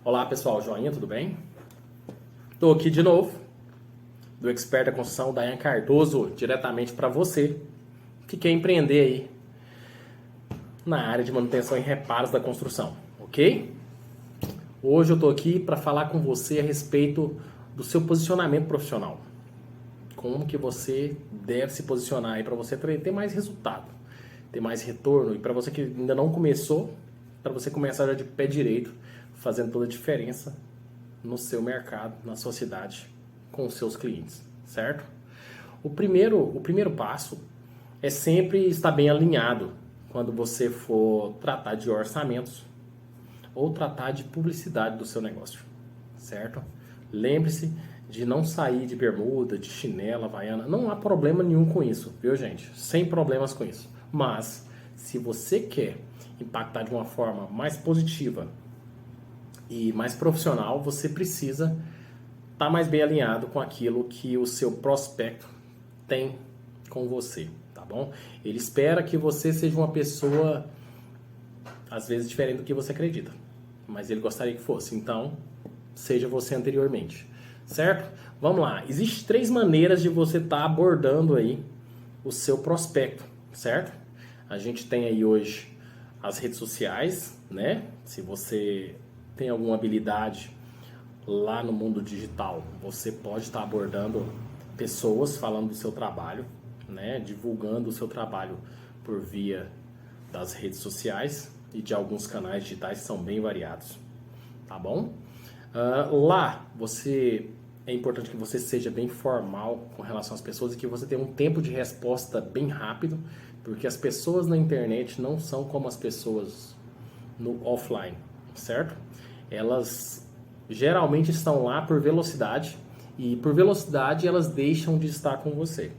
Olá pessoal, joinha, tudo bem? Estou aqui de novo, do Expert da Construção, Dayan Cardoso, diretamente para você que quer empreender aí na área de manutenção e reparos da construção, ok? Hoje eu estou aqui para falar com você a respeito do seu posicionamento profissional. Como que você deve se posicionar aí para você ter mais resultado, ter mais retorno, e para você que ainda não começou, para você começar já de pé direito, fazendo toda a diferença no seu mercado, na sua cidade, com os seus clientes, certo? O primeiro passo é sempre estar bem alinhado quando você for tratar de orçamentos ou tratar de publicidade do seu negócio, certo? Lembre-se de não sair de bermuda, de chinela, havaiana, não há problema nenhum com isso, viu gente? Sem problemas com isso. Mas, se você quer impactar de uma forma mais positiva e mais profissional, você precisa estar mais bem alinhado com aquilo que o seu prospecto tem com você, tá bom? Ele espera que você seja uma pessoa, às vezes, diferente do que você acredita, mas ele gostaria que fosse, então, seja você anteriormente, certo? Vamos lá, existem 3 maneiras de você estar abordando aí o seu prospecto, certo? A gente tem aí hoje as redes sociais, né? Se você tem alguma habilidade lá no mundo digital, você pode estar abordando pessoas falando do seu trabalho, né? Divulgando o seu trabalho por via das redes sociais e de alguns canais digitais que são bem variados, tá bom? Lá é importante que você seja bem formal com relação às pessoas e que você tenha um tempo de resposta bem rápido, porque as pessoas na internet não são como as pessoas no offline, certo? Elas geralmente estão lá por velocidade e por velocidade elas deixam de estar com você.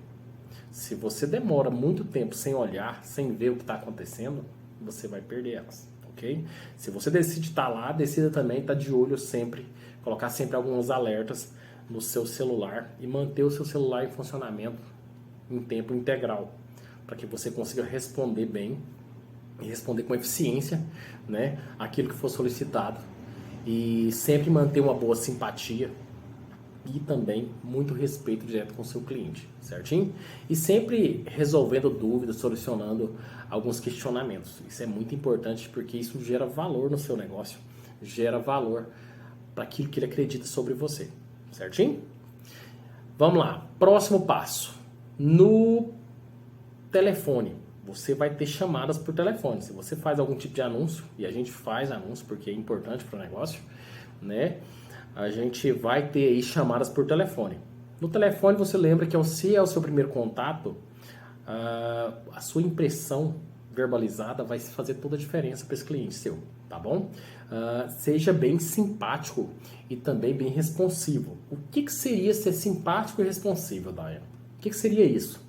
Se você demora muito tempo sem olhar, sem ver o que está acontecendo, você vai perder elas, ok? Se você decide estar lá, decida também estar de olho sempre, colocar sempre alguns alertas no seu celular e manter o seu celular em funcionamento em tempo integral, para que você consiga responder bem e responder com eficiência, né, aquilo que for solicitado, e sempre manter uma boa simpatia e também muito respeito direto com o seu cliente, certinho? E sempre resolvendo dúvidas, solucionando alguns questionamentos. Isso é muito importante porque isso gera valor no seu negócio, gera valor para aquilo que ele acredita sobre você, certinho? Vamos lá, próximo passo. No telefone, você vai ter chamadas por telefone. Se você faz algum tipo de anúncio, e a gente faz anúncio porque é importante para o negócio, né? A gente vai ter aí chamadas por telefone. No telefone você lembra que se é o seu primeiro contato, a sua impressão verbalizada vai fazer toda a diferença para esse cliente seu, tá bom? Seja bem simpático e também bem responsivo. O que seria ser simpático e responsivo, Dayan? O que seria isso?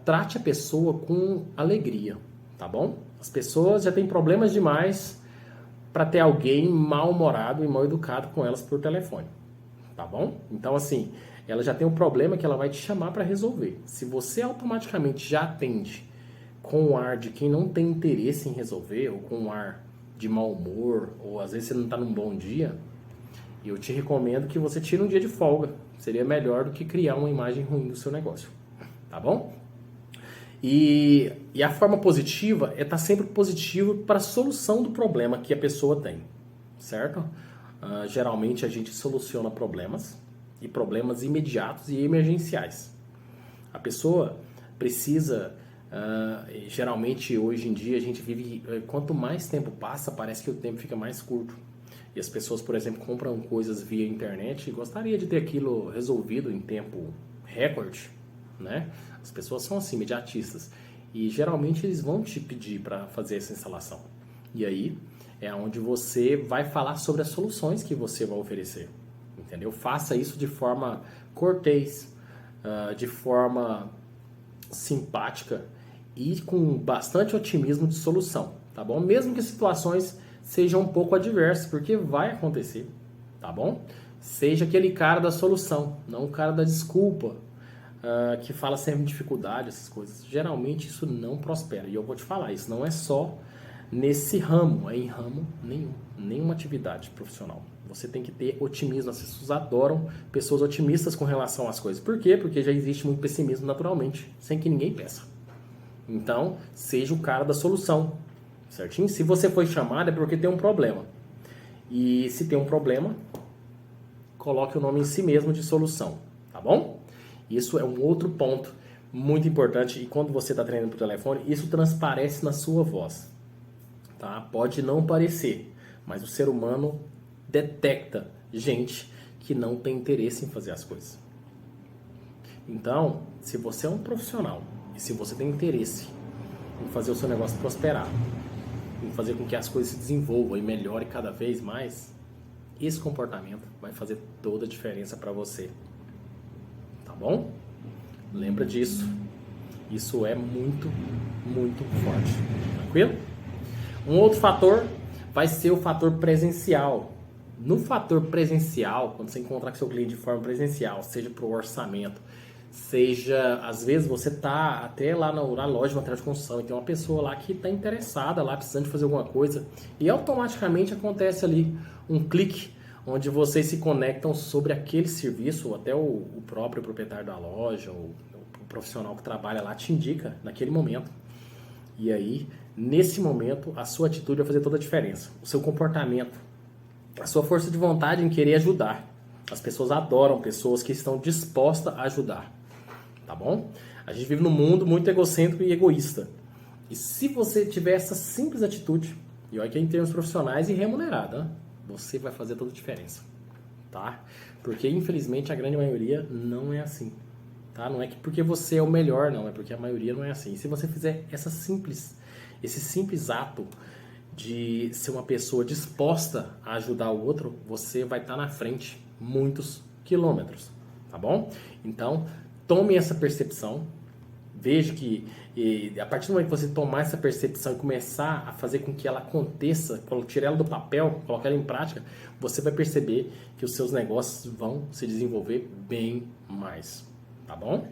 Trate a pessoa com alegria, tá bom? As pessoas já têm problemas demais para ter alguém mal-humorado e mal-educado com elas por telefone, tá bom? Então, assim, ela já tem um problema que ela vai te chamar para resolver. Se você automaticamente já atende com o ar de quem não tem interesse em resolver, ou com um ar de mau humor, ou às vezes você não está num bom dia, eu te recomendo que você tire um dia de folga. Seria melhor do que criar uma imagem ruim do seu negócio, tá bom? E a forma positiva é estar sempre positivo para a solução do problema que a pessoa tem, certo? Geralmente a gente soluciona problemas, e problemas imediatos e emergenciais. A pessoa precisa, geralmente hoje em dia a gente vive, quanto mais tempo passa, parece que o tempo fica mais curto. E as pessoas, por exemplo, compram coisas via internet e gostaria de ter aquilo resolvido em tempo recorde, né? As pessoas são assim, imediatistas, e geralmente eles vão te pedir para fazer essa instalação. E aí é onde você vai falar sobre as soluções que você vai oferecer, entendeu? Faça isso de forma cortês, de forma simpática e com bastante otimismo de solução, tá bom? Mesmo que situações sejam um pouco adversas, porque vai acontecer, tá bom? Seja aquele cara da solução, não o cara da desculpa, que fala sempre em dificuldade, essas coisas. Geralmente isso não prospera. E eu vou te falar, isso não é só nesse ramo, em ramo nenhum, nenhuma atividade profissional. Você tem que ter otimismo. As pessoas adoram pessoas otimistas com relação às coisas. Por quê? Porque já existe muito pessimismo naturalmente, sem que ninguém peça. Então, seja o cara da solução, certinho? Se você foi chamado é porque tem um problema. E se tem um problema, coloque o nome em si mesmo de solução, tá bom? Isso é um outro ponto muito importante e quando você está treinando por telefone, isso transparece na sua voz, tá? Pode não parecer, mas o ser humano detecta gente que não tem interesse em fazer as coisas. Então, se você é um profissional e se você tem interesse em fazer o seu negócio prosperar, em fazer com que as coisas se desenvolvam e melhore cada vez mais, esse comportamento vai fazer toda a diferença para você. Tá bom? Lembra disso. Isso é muito, muito forte. Tranquilo? Um outro fator vai ser o fator presencial. No fator presencial, quando você encontrar com seu cliente de forma presencial, seja para o orçamento, seja, às vezes você tá até lá na loja de material de construção e tem uma pessoa lá que está interessada, lá precisando de fazer alguma coisa e automaticamente acontece ali um clique onde vocês se conectam sobre aquele serviço, ou até o próprio proprietário da loja, ou o profissional que trabalha lá te indica naquele momento. E aí, nesse momento, a sua atitude vai fazer toda a diferença. O seu comportamento, a sua força de vontade em querer ajudar. As pessoas adoram pessoas que estão dispostas a ajudar. Tá bom? A gente vive num mundo muito egocêntrico e egoísta. E se você tiver essa simples atitude, e olha que é em termos profissionais e remunerada, você vai fazer toda a diferença. Tá? Porque infelizmente a grande maioria não é assim. Tá? Não é que porque você é o melhor, não. É porque a maioria não é assim. E se você fizer esse simples ato de ser uma pessoa disposta a ajudar o outro, você vai estar na frente muitos quilômetros, tá bom? Então, tome essa percepção, veja que a partir do momento que você tomar essa percepção e começar a fazer com que ela aconteça, tirar ela do papel, colocar ela em prática, você vai perceber que os seus negócios vão se desenvolver bem mais, tá bom?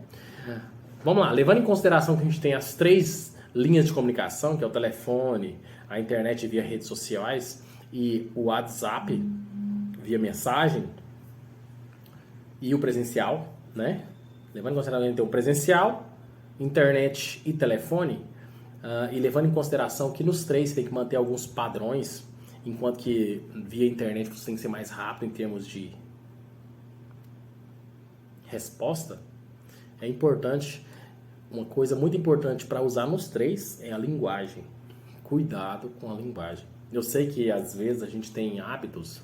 Vamos lá, levando em consideração que a gente tem as 3 linhas de comunicação, que é o telefone, a internet via redes sociais e o WhatsApp via mensagem e o presencial, né? Levando em consideração que a gente tem o presencial, internet e telefone, e levando em consideração que nos 3 você tem que manter alguns padrões, enquanto que via internet você tem que ser mais rápido em termos de resposta, é importante, uma coisa muito importante para usar nos 3 é a linguagem. Cuidado com a linguagem. Eu sei que às vezes a gente tem hábitos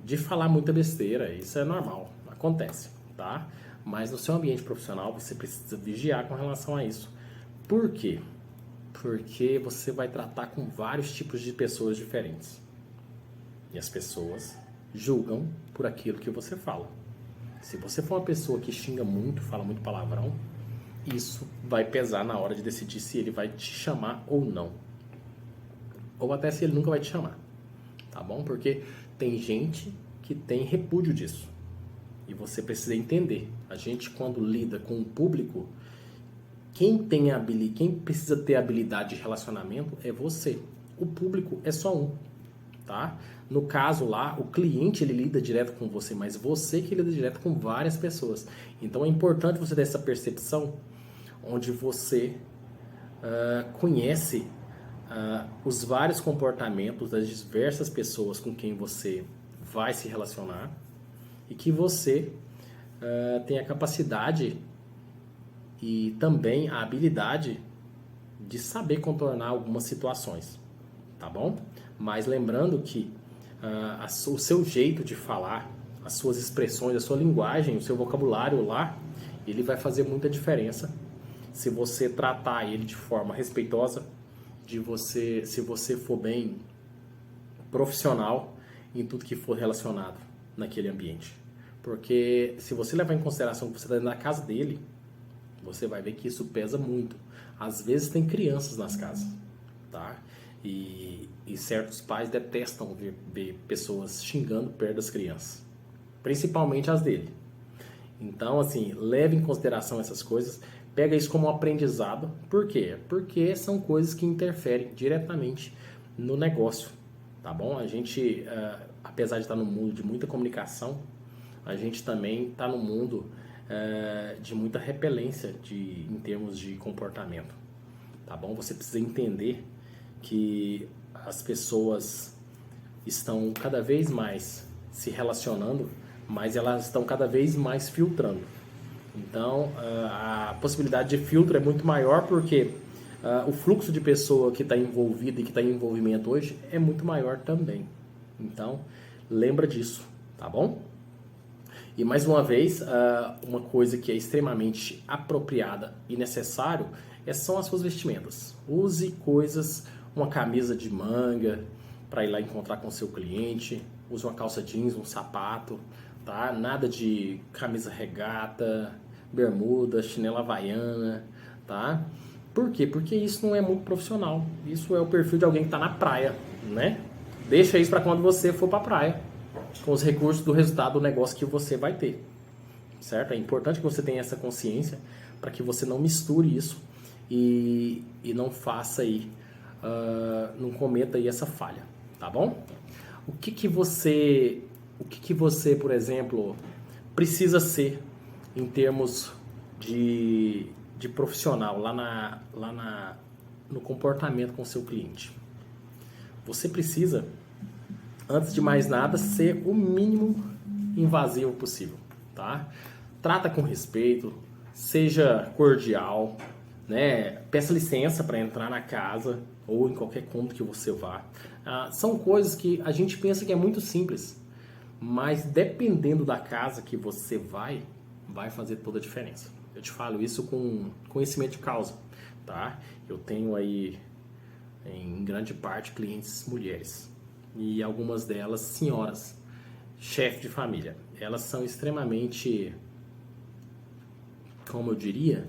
de falar muita besteira, isso é normal, acontece, tá? Mas no seu ambiente profissional você precisa vigiar com relação a isso. Por quê? Porque você vai tratar com vários tipos de pessoas diferentes. E as pessoas julgam por aquilo que você fala. Se você for uma pessoa que xinga muito, fala muito palavrão, isso vai pesar na hora de decidir se ele vai te chamar ou não. Ou até se ele nunca vai te chamar. Tá bom? Porque tem gente que tem repúdio disso. E você precisa entender. A gente, quando lida com o público, quem precisa ter habilidade de relacionamento é você. O público é só um. Tá? No caso lá, o cliente ele lida direto com você, mas você que lida direto com várias pessoas. Então é importante você ter essa percepção onde você conhece os vários comportamentos das diversas pessoas com quem você vai se relacionar e que você tem a capacidade e também a habilidade de saber contornar algumas situações, tá bom? Mas lembrando que o seu jeito de falar, as suas expressões, a sua linguagem, o seu vocabulário lá, ele vai fazer muita diferença se você tratar ele de forma respeitosa, se você for bem profissional em tudo que for relacionado naquele ambiente. Porque se você levar em consideração que você está na casa dele, você vai ver que isso pesa muito. Às vezes tem crianças nas casas, tá? E certos pais detestam ver pessoas xingando perto das crianças, principalmente as dele. Então, assim, leve em consideração essas coisas, Pega isso como um aprendizado. Por quê? Porque são coisas que interferem diretamente no negócio, tá bom? A gente, apesar de estar no mundo de muita comunicação, a gente também está no mundo de muita repelência em termos de comportamento, tá bom? Você precisa entender que as pessoas estão cada vez mais se relacionando, mas elas estão cada vez mais filtrando. Então, a possibilidade de filtro é muito maior porque o fluxo de pessoa que está envolvida e que está em envolvimento hoje é muito maior também. Então, lembra disso, tá bom? E mais uma vez, uma coisa que é extremamente apropriada e necessário são as suas vestimentas. Use coisas, uma camisa de manga para ir lá encontrar com o seu cliente. Use uma calça jeans, um sapato, tá? Nada de camisa regata, bermuda, chinela havaiana, tá? Por quê? Porque isso não é muito profissional. Isso é o perfil de alguém que está na praia, né? Deixa isso para quando você for para a praia, com os recursos do resultado do negócio que você vai ter, certo? É importante que você tenha essa consciência para que você não misture isso e não faça aí, não cometa aí essa falha, tá bom? O que você, por exemplo, precisa ser em termos de profissional no comportamento com o seu cliente? Você precisa, antes de mais nada, ser o mínimo invasivo possível, tá? Trata com respeito, seja cordial, né? Peça licença para entrar na casa ou em qualquer cômodo que você vá. São coisas que a gente pensa que é muito simples, mas dependendo da casa que você vai fazer toda a diferença. Eu te falo isso com conhecimento de causa, tá? Eu tenho aí, em grande parte, clientes mulheres e algumas delas senhoras, chefe de família. Elas são extremamente, como eu diria,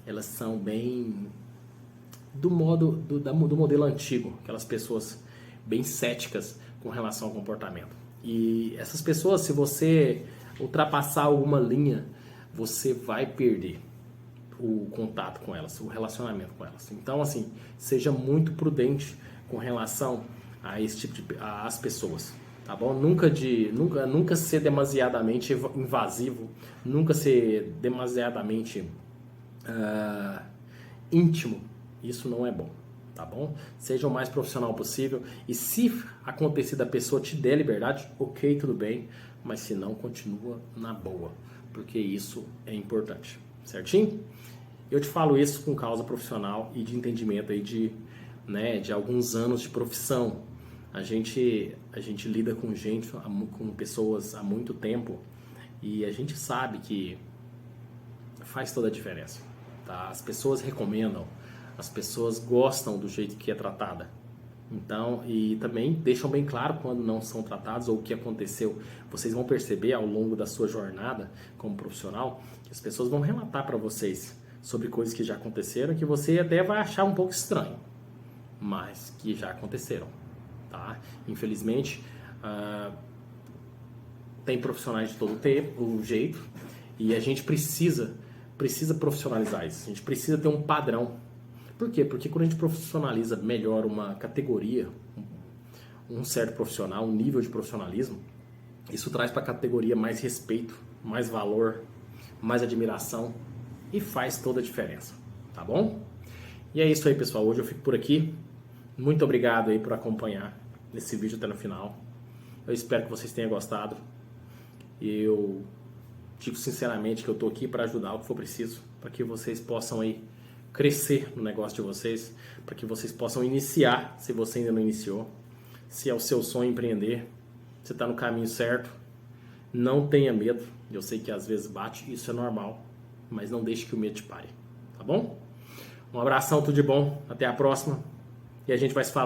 elas são bem do modelo antigo, aquelas pessoas bem céticas com relação ao comportamento. E essas pessoas, se você ultrapassar alguma linha, você vai perder o contato com elas, o relacionamento com elas. Então, assim, seja muito prudente com relação a esse tipo às pessoas, tá bom? Nunca ser demasiadamente invasivo, nunca ser demasiadamente íntimo. Isso não é bom, tá bom? Seja o mais profissional possível e se acontecer da pessoa te der liberdade, ok, tudo bem, mas se não, continua na boa, porque isso é importante, certinho? Eu te falo isso com causa profissional e de entendimento aí de alguns anos de profissão. A gente lida com com pessoas há muito tempo e a gente sabe que faz toda a diferença, tá? As pessoas recomendam, as pessoas gostam do jeito que é tratada. Então, e também deixam bem claro quando não são tratados ou o que aconteceu. Vocês vão perceber ao longo da sua jornada como profissional que as pessoas vão relatar para vocês sobre coisas que já aconteceram que você até vai achar um pouco estranho, mas que já aconteceram, tá? Infelizmente, tem profissionais de todo o jeito e a gente precisa profissionalizar isso. A gente precisa ter um padrão. Por quê? Porque quando a gente profissionaliza melhor uma categoria, um certo profissional, um nível de profissionalismo, isso traz para a categoria mais respeito, mais valor, mais admiração e faz toda a diferença, tá bom? E é isso aí, pessoal. Hoje eu fico por aqui. Muito obrigado aí por acompanhar esse vídeo até no final. Eu espero que vocês tenham gostado. Eu digo sinceramente que eu estou aqui para ajudar o que for preciso, para que vocês possam aí crescer no negócio de vocês, para que vocês possam iniciar, se você ainda não iniciou. Se é o seu sonho empreender, você está no caminho certo, não tenha medo. Eu sei que às vezes bate, isso é normal, mas não deixe que o medo te pare, tá bom? Um abração, tudo de bom, até a próxima e a gente vai se falar.